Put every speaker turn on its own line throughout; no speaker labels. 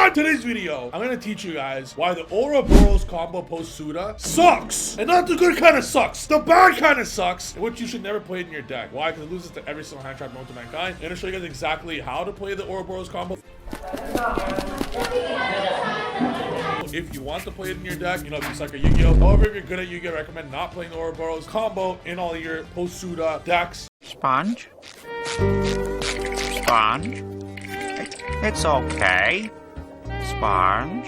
on today's video, I'm gonna teach you guys why the Ouroboros combo post Suda sucks. And not the good kind of sucks, the bad kind of sucks, which you should never play it in your deck. Why? Because it loses to every single hand trap known to mankind. I'm gonna show you guys exactly how to play the Ouroboros combo. If you want to play it in your deck, you know, if you suck at Yu-Gi-Oh! However, if you're good at Yu-Gi-Oh! I recommend not playing the Ouroboros combo in all your post-Suda decks.
Sponge? Sponge? It's okay. Sponge?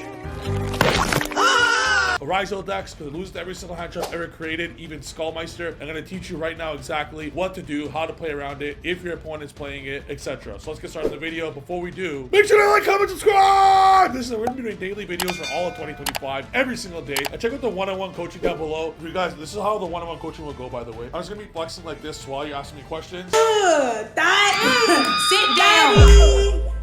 Ryzeal decks, because it loses to every single hand trap ever created, even Skullmeister. I'm going to teach you right now exactly what to do, how to play around it, if your opponent's playing it, etc. So let's get started in the video. Before we do, make sure to like, comment, subscribe! We're going to be doing daily videos for all of 2025, every single day. And check out the one-on-one coaching down below. You guys, this is how the one-on-one coaching will go, by the way. I'm just going to be flexing like this while you're asking me questions.
Sit down.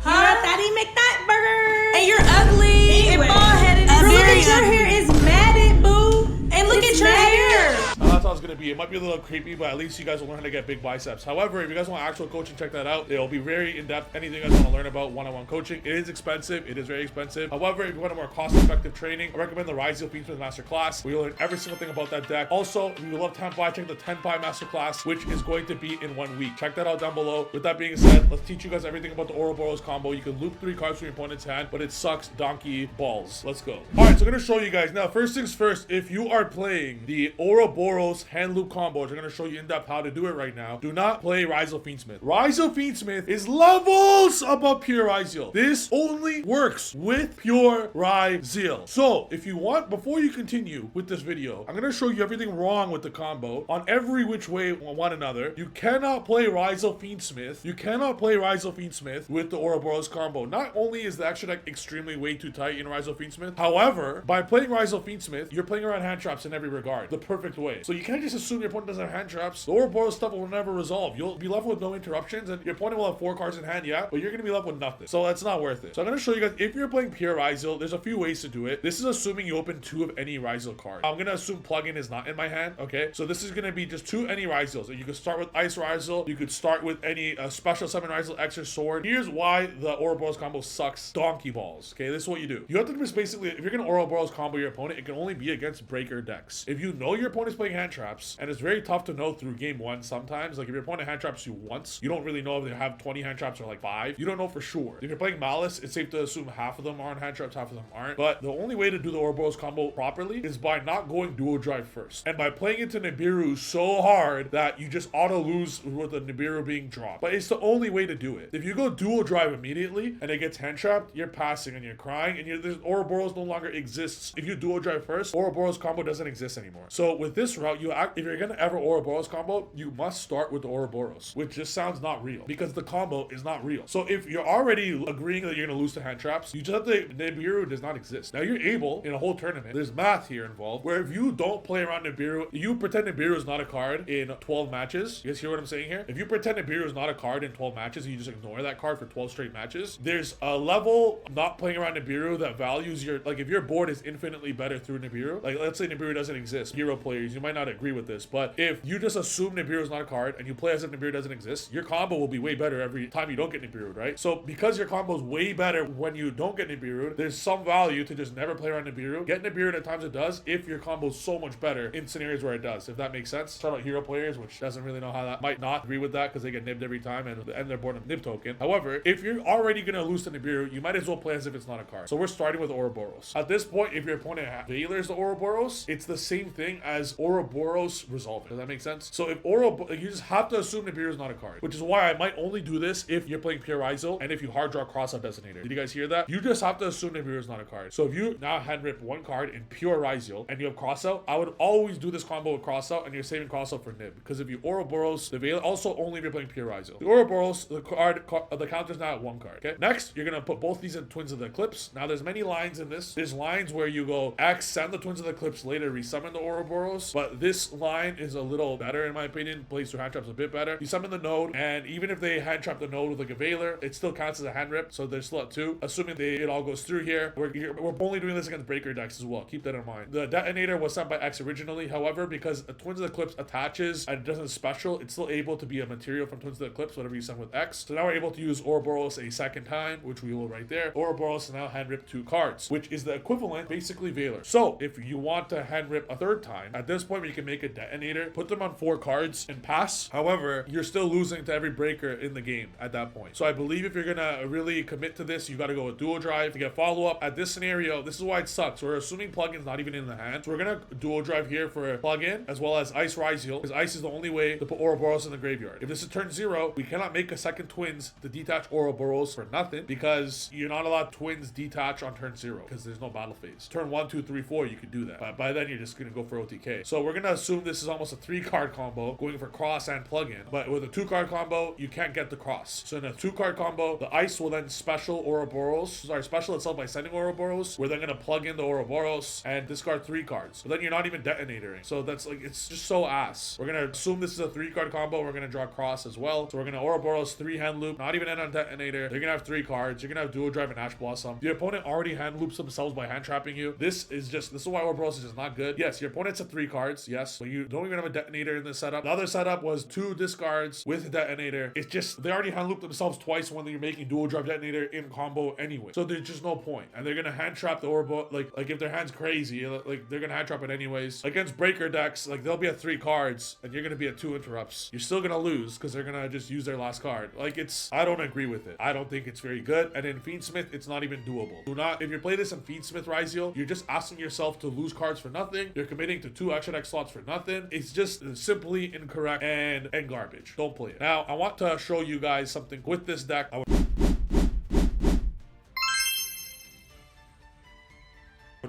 Huh? Daddy make that burger. And you're ugly. And bald-headed. Look at your hair is matted, boo. And look at your hair.
That's how it's going to be. It might be a little creepy, but at least you guys will learn how to get big biceps. However, if you guys want actual coaching, check that out. It'll be very in-depth. Anything you guys want to learn about one-on-one coaching. It is expensive. It is very expensive. However, if you want a more cost-effective training, I recommend the Ryzeal Fiendsmith Masterclass, where you'll learn every single thing about that deck. Also, if you love Tenpai, check the Tenpai Masterclass, which is going to be in 1 week. Check that out down below. With that being said, let's teach you guys everything about the Ouroboros combo. You can loop 3 cards from your opponent's hand, but it sucks donkey balls. Let's go. All right, so I'm going to show you guys. Now, first things first, if you are playing the Ouroboros hand loop combo, which I'm going to show you in depth how to do it right now, do not play Ryzeal Fiendsmith. Ryzeal Fiendsmith is levels above pure Ryzeal. This only works with pure Ryzeal. So if you want, before you continue with this video, I'm going to show you everything wrong with the combo on every which way on one another. You cannot play Ryzeal Fiendsmith. You cannot play Ryzeal Fiendsmith with the Ouroboros combo. Not only is the extra deck extremely way too tight in Ryzeal Fiendsmith, however, by playing Ryzeal Fiendsmith, you're playing around hand traps in every regard, the perfect way. So you can't just assume your opponent doesn't have hand traps. The Ouroboros stuff will never resolve. You'll be left with no interruptions, and your opponent will have 4 cards in hand, yeah, but you're going to be left with nothing. So that's not worth it. So I'm going to show you guys, if you're playing pure Ryzeal, there's a few ways to do it. This is assuming you open 2 of any Ryzeal card. I'm going to assume plugin is not in my hand, okay? So this is going to be just 2 any Ryzeals. You could start with Ice Ryzeal. You could start with any special summon Ryzeal X or Sword. Here's why the Ouroboros combo sucks donkey balls, okay? This is what you do. You have to just basically, if you're going to Ouroboros combo your opponent, it can only be against breaker decks. If you know your opponent's playing hand traps, and it's very tough to know through game 1 sometimes, like if your opponent hand traps you once, you don't really know if they have 20 hand traps or like 5. You don't know for sure. If you're playing Malice, it's safe to assume half of them are on hand traps, half of them aren't. But the only way to do the Ouroboros combo properly is by not going dual drive first, and by playing into Nibiru so hard that you just auto lose with the Nibiru being dropped. But it's the only way to do it. If you go dual drive immediately and it gets hand trapped, you're passing and you're crying, and this Ouroboros no longer exists. If you dual drive first, Ouroboros combo doesn't exist anymore. So with this route, if you're gonna ever Ouroboros combo, you must start with the Ouroboros, which just sounds not real because the combo is not real. So if you're already agreeing that you're gonna lose to hand traps, you just have to, Nibiru does not exist. Now you're able, in a whole tournament, there's math here involved, where if you don't play around Nibiru, you pretend Nibiru is not a card in 12 matches. You guys hear what I'm saying here? If you pretend Nibiru is not a card in 12 matches, and you just ignore that card for 12 straight matches, there's a level not playing around Nibiru that values your, like if your board is infinitely better through Nibiru, like let's say Nibiru doesn't exist, hero players, you might not agree with this, but if you just assume Nibiru is not a card and you play as if Nibiru doesn't exist, your combo will be way better every time you don't get Nibiru, right? So because your combo is way better when you don't get Nibiru, there's some value to just never play around Nibiru. Get Nibiru at times it does if your combo is so much better in scenarios where it does, if that makes sense. Talk about hero players, which doesn't really know how that, might not agree with that because they get nibbed every time and end their board of nib token. However, if you're already going to lose to Nibiru, you might as well play as if it's not a card. So we're starting with Ouroboros. At this point, if your opponent Valors the Ouroboros, it's the same thing as Ouroboros resolving. Does that make sense? So if you just have to assume Nibiru is not a card, which is why I might only do this if you're playing pure Ryzeal and if you hard draw Crossout Designator. Did you guys hear that? You just have to assume Nibiru is not a card. So if you now hand rip 1 card in pure Ryzeal and you have Crossout, I would always do this combo with Crossout, and you're saving Crossout for Nib, because if you Ouroboros the Valor, also only if you're playing pure Ryzeal. The Ouroboros, the counter's now at 1 card. Okay. Next, you're gonna put both these in Twins of the Eclipse. Now there's many lines in this. There's lines where you go X, send the Twins of the Eclipse later, resummon the Ouroboros, but this line line is a little better in my opinion. Plays through hand traps a bit better. You summon the node, and even if they hand trap the node with like a Veiler, it still counts as a hand rip, so they're still at 2. Assuming it all goes through here. We're only doing this against breaker decks as well. Keep that in mind. The detonator was sent by X originally. However, because Twins of the Eclipse attaches and doesn't special, it's still able to be a material from Twins of the Eclipse, whatever you send with X. So now we're able to use Ouroboros a second time, which we will right there. Ouroboros now hand rip 2 cards, which is the equivalent, basically Veiler. So if you want to hand rip a third time, at this point you can make a detonator, put them on 4 cards and pass. However, you're still losing to every breaker in the game at that point. So I believe if you're gonna really commit to this, you got to go with dual drive to get follow up. At this scenario, this is why it sucks. We're assuming plug-in's not even in the hand, so we're gonna dual drive here for plug-in as well as ice Ryzeal, because ice is the only way to put Ouroboros in the graveyard. If this is turn 0, we cannot make a second Twins to detach Ouroboros for nothing, because you're not allowed Twins detach on turn 0 because there's no battle phase. Turn 1, 2, 3, 4 you could do that, but by then you're just gonna go for OTK. So we're gonna assume this is almost a 3-card combo going for cross and plug-in, but with a 2-card combo you can't get the cross. So in a 2-card combo, the ice will then special Ouroboros, special itself by sending Ouroboros. We're then gonna plug in the Ouroboros and discard 3 cards, but then you're not even detonatoring. So that's like, it's just so ass. We're gonna assume this is a 3-card combo. We're gonna draw cross as well, so we're gonna Ouroboros 3 hand loop, not even end on detonator. They're gonna have 3 cards. You're gonna have dual drive and Ash Blossom. The opponent already hand loops themselves by hand trapping you. This is why Ouroboros is just not good. Yes, your opponent's at 3 cards, yes, but you don't even have a detonator in this setup. The other setup was 2 discards with a detonator. It's just, they already hand looped themselves twice when you're making dual drive detonator in combo anyway, so there's just no point. And they're gonna hand trap the Ouroboros, like if their hand's crazy, like they're gonna hand trap it anyways. Against breaker decks, like they'll be at 3 cards and you're gonna be at 2 interrupts. You're still gonna lose because they're gonna just use their last card. Like, I don't agree with it. I don't think it's very good. And in Fiendsmith, it's not even doable. If you play this in Fiendsmith Ryzeal, you're just asking yourself to lose cards for nothing. You're committing to 2 extra deck slots for nothing. It's just simply incorrect and garbage. Don't play it. Now, I want to show you guys something with this deck. I would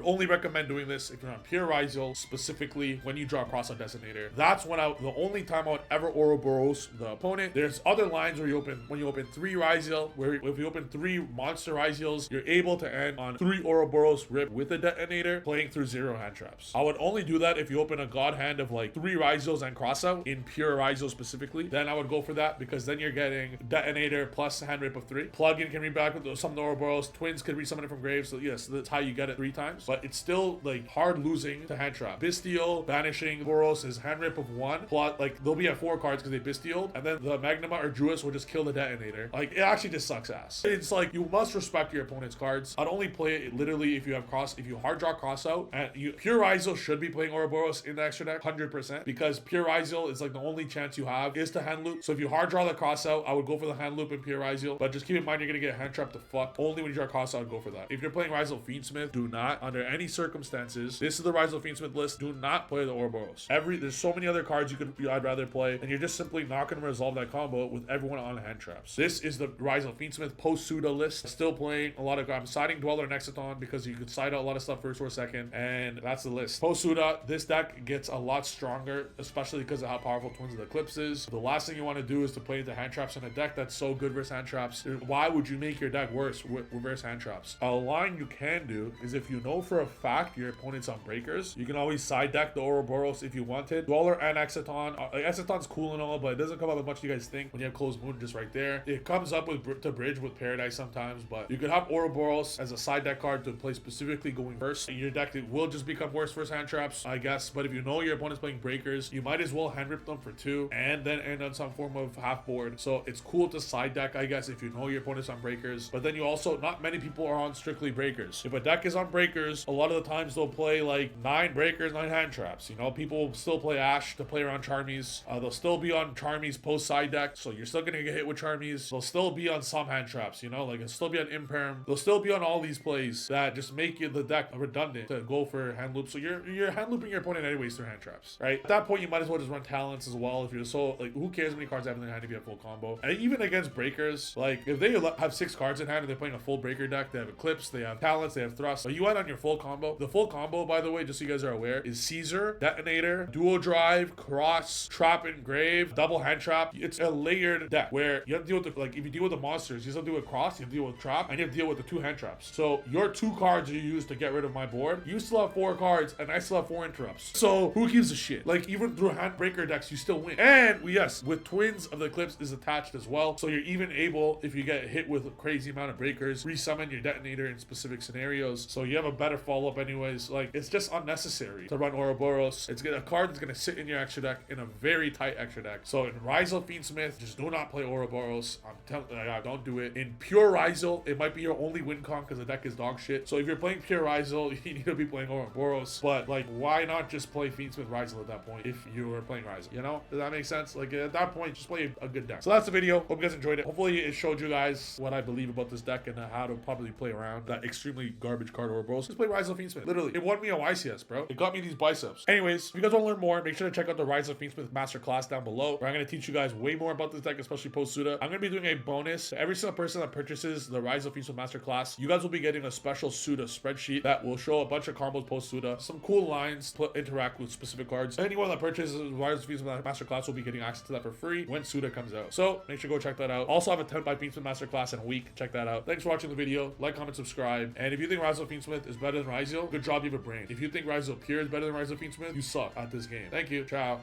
only recommend doing this if you're on pure Ryzeal, specifically when you draw cross on Designator. That's when the only time I would ever Ouroboros the opponent. There's other lines where when you open 3 Ryzeal, where if you open 3 monster Ryzeals, you're able to end on 3 Ouroboros rip with a detonator, playing through 0 hand traps. I would only do that if you open a god hand of like 3 Ryzeals and crossout in pure Ryzeal specifically. Then I would go for that, because then you're getting detonator plus hand rip of 3. Plug-in can read back with some of the Ouroboros. Twins can resummon it from graves. So yes, that's how you get it 3 times. But it's still like hard losing to hand trap. Bisteel, banishing Boros is hand rip of 1. Plot, like they'll be at 4 cards because they Bisteeled, and then the Magnema or Druis will just kill the detonator. Like, it actually just sucks ass. It's like, you must respect your opponent's cards. I'd only play it literally if you have if you hard draw cross out, and pure Ryzeal should be playing Ouroboros in the extra deck 100%, because pure Ryzeal is like the only chance you have is to hand loop. So if you hard draw the cross out, I would go for the hand loop in pure Ryzeal, but just keep in mind you're gonna get hand trapped to fuck. Only when you draw cross out, I'd go for that. If you're playing Ryzeal Fiendsmith, do not, under any circumstances, this is the Ryzeal Fiendsmith list, do not play the Ouroboros. There's so many other cards I'd rather play, and you're just simply not going to resolve that combo with everyone on hand traps. This is the Ryzeal Fiendsmith post Suda list. Still playing a lot of, I'm siding Dweller and Exciton because you could side out a lot of stuff first or second, and that's the list. Post Suda, this deck gets a lot stronger, especially because of how powerful Twins of the Eclipse is. The last thing you want to do is to play into hand traps in a deck that's so good versus hand traps. Why would you make your deck worse with reverse hand traps? A line you can do is, if you know for a fact your opponent's on breakers, you can always side deck the Ouroboros if you wanted. Dweller and Exciton. Exciton's cool and all, but it doesn't come up as much as you guys think when you have Closed Moon just right there. It comes up to bridge with Paradise sometimes, but you could have Ouroboros as a side deck card to play specifically going first. Your deck will just become worse versus hand traps, I guess, but if you know your opponent's playing breakers, you might as well hand rip them for 2 and then end on some form of half board. So it's cool to side deck, I guess, if you know your opponent's on breakers, but then you also, not many people are on strictly breakers. If a deck is on breakers, a lot of the times they'll play like 9 breakers, 9 hand traps. You know, people still play Ash to play around Charmies. They'll still be on Charmies post side deck, so you're still gonna get hit with Charmies. They'll still be on some hand traps, you know, like it'll still be on Imperm. They'll still be on all these plays that just make the deck redundant to go for hand loop. So you're hand looping your opponent anyways through hand traps, right? At that point, you might as well just run talents as well. If you're so, like, who cares how many cards they have in their hand if you have full combo? And even against breakers, like if they have 6 cards in hand and they're playing a full breaker deck, they have Eclipse, they have talents, they have thrust. So you end on your full full combo. The full combo, by the way, just so you guys are aware, is Caesar, Detonator, Dual Drive, Cross, Trap Engrave, Double Hand Trap. It's a layered deck where you have to deal with the, like, if you deal with the monsters, you have to deal with Cross, you have to deal with Trap, and you have to deal with the 2 hand traps. So your 2 cards you use to get rid of my board, you still have 4 cards, and I still have 4 interrupts. So who gives a shit? Like, even through Handbreaker decks, you still win. And yes, with Twins of the Eclipse is attached as well. So you're even able, if you get hit with a crazy amount of breakers, resummon your Detonator in specific scenarios. So you have a better follow-up anyways. Like, it's just unnecessary to run Ouroboros. It's a card that's gonna sit in your extra deck in a very tight extra deck. So in Ryzeal Fiendsmith, just do not play Ouroboros. I'm telling you, don't do it. In pure Ryzeal, it might be your only win con because the deck is dog shit. So if you're playing pure Ryzeal, you need to be playing Ouroboros. But like, why not just play Fiendsmith Ryzeal at that point if you were playing Ryzeal? You know, does that make sense? Like, at that point, just play a good deck. So that's the video. Hope you guys enjoyed it. Hopefully it showed you guys what I believe about this deck and how to probably play around that extremely garbage card Ouroboros. Just play Ryzeal Fiendsmith. Literally, it won me a YCS, bro. It got me these biceps. Anyways, if you guys want to learn more, make sure to check out the Ryzeal Fiendsmith Masterclass down below, where I'm going to teach you guys way more about this deck, especially post-Suda. I'm going to be doing a bonus to every single person that purchases the Ryzeal Fiendsmith Masterclass. You guys will be getting a special Suda spreadsheet that will show a bunch of combos post-Suda, some cool lines to interact with specific cards. Anyone that purchases the Ryzeal Fiendsmith Masterclass will be getting access to that for free when Suda comes out. So make sure to go check that out. Also have a 10 by Fiendsmith Masterclass in a week. Check that out. Thanks for watching the video. Like, comment, subscribe. And if you think Ryzeal Fiendsmith is better than Ryzeal, good job, you have a brain. If you think Ryzeal Pure is better than Ryzeal Fiendsmith, you suck at this game. Thank you. Ciao.